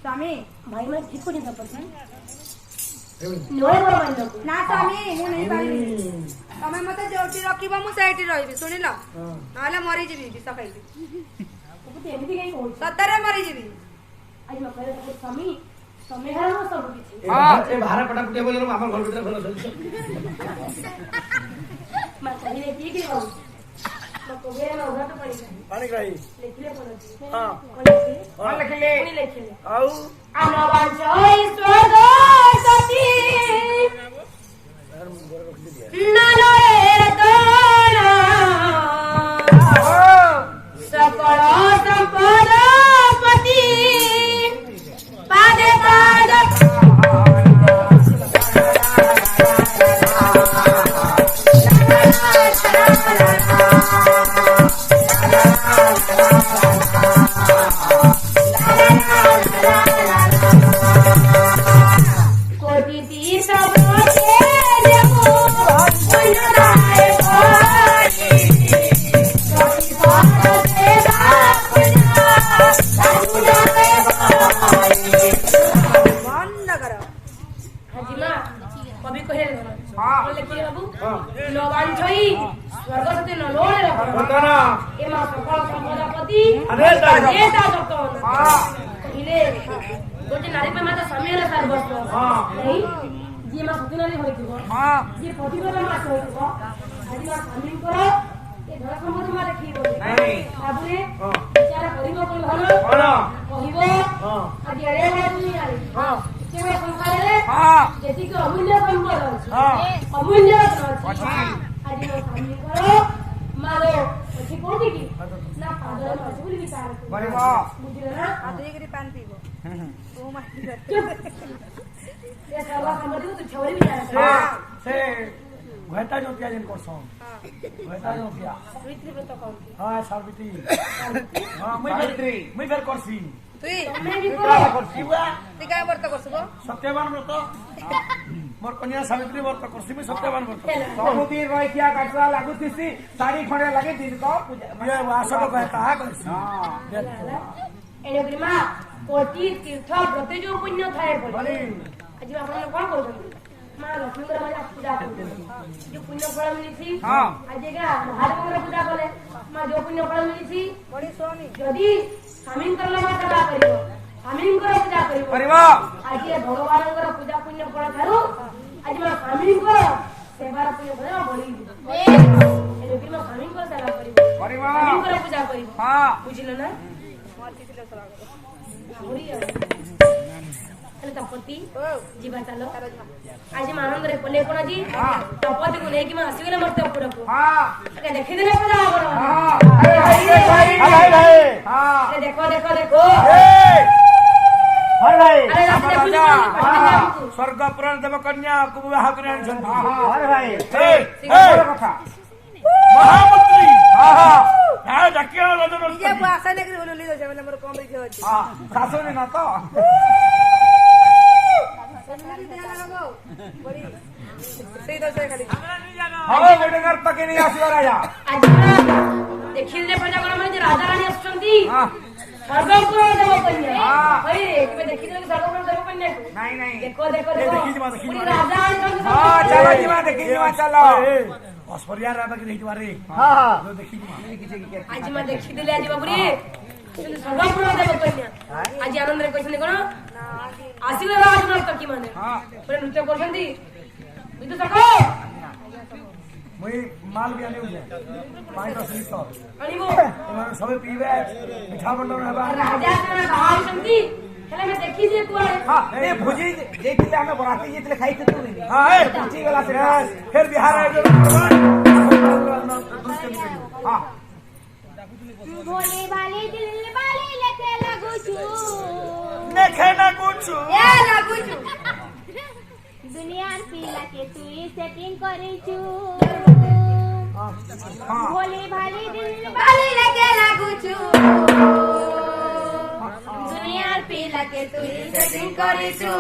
स्वामी भाई मैं ठीक हो जाता पर ना स्वामी मु नहीं पारिबी तमे मते जोटी रखिबो मु साइटी रहिबी सुनिल नाले मरि जीबी विष खाइबी एमती कहीं हो सतरे मरि जीबी आज मैं कहले स्वामी समय है ना सब किछि हां ए भारा पटा कुटे बोललो हमर घर भीतर भलो चलछ मैं कहले की हो तो कोगे ना उधर तो पड़ी पानी ग्राही लिखले पड़ो हां हां लिखले लिखले आउ अनवांचय स्वर्ग सती नलोए दोना सकल संपद पति पादे पाद घटा जो किया जिन करसो घटा जो किया सावित्री व्रत कौन हां सावित्री हां मैं फिर करसी तुई मैं भी करो करसी बा ती काय व्रत करसबो सत्यवान व्रत मोर कन्या सावित्री व्रत करसी मैं सत्यवान व्रत सबुदी रहिया काटला लागुतिसी साड़ी खणे लागे दिन को पूजा ये वासक कहता है करसी हां एने ग्रीमा कोटि तीर्थ व्रत जो पुण्य थाए बोली आज आपण कोन कहउछन मां लक्ष्मी को मां पूजा करते जो पुण्य फल मिली थी हां आज का महादेव को पूजा करे मां जो पुण्य फल मिली थी बड़ी स्वामी यदि स्वामी करला मां सेवा करियो स्वामी को पूजा करियो परिवा आज भगवान को पूजा पुण्य फल थारु आज मां स्वामी को सेवा पुण्य फल बड़ी ए लोग मां स्वामी को सेवा करियो परिवा स्वामी को पूजा करियो हां बुझिलो ना मारती तिले सला तपति जीवा चलो आज आनंद रे पले कोना जी तपति को लेके मैं आसी गेले मरते ऊपर को हां अरे देखि देले पूजा करो हां भाई भाई हां अरे देखो देखो देखो हर भाई अरे राजा स्वर्ग पुराण देव कन्या को विवाह करन छन हर भाई ए कथा महामंत्री हां हां हां डकिया लजन ये आशा नेकरी होली दो जेमले मोर कम रिखे अछि हां सासुनी ना तो बड़ी सही दो से खाली हां बेटे घर तक नहीं आसी राजा आज देखिले पूजा करा माने राजा रानी आछंती हां स्वर्गपुर देव कन्या हां अरे एक देखिले स्वर्गपुर देव कन्या नहीं नहीं देखो देखो देखी जीवा देखी पूरी राजा रानी हां चलो जीवा देखी जीवा चलो अस्परिया राबा की देखी मारे हां हां जो देखी जीवा आज मैं देखि देले आज बाबूरी स्वर्गपुर देव कन्या आज आनंद रे कहछन कोन आसीले राज नर्तक की माने हां पुरे नृत्य करछंती बिदु सको मुई माल भी आने उले पानी तो सही तो अनिबो तुम्हारे सब पीवे मिठा बंडन हेबा राजा का बाहर छंती हेले मैं देखि जे कुआरे हां ए भुजी देखिले हमें बराती जितले खाई थे तू नहीं हां ए पूछी गला से फिर बिहार आए जो हां भोले भाले दिल वाले लेके लगू छु देखे ना कुछ ए लागु छु दुनिया पीला के तू सेटिंग करी छु भोले भाले दिल वाले लेके लगू छु दुनिया पीला के तू सेटिंग करी छु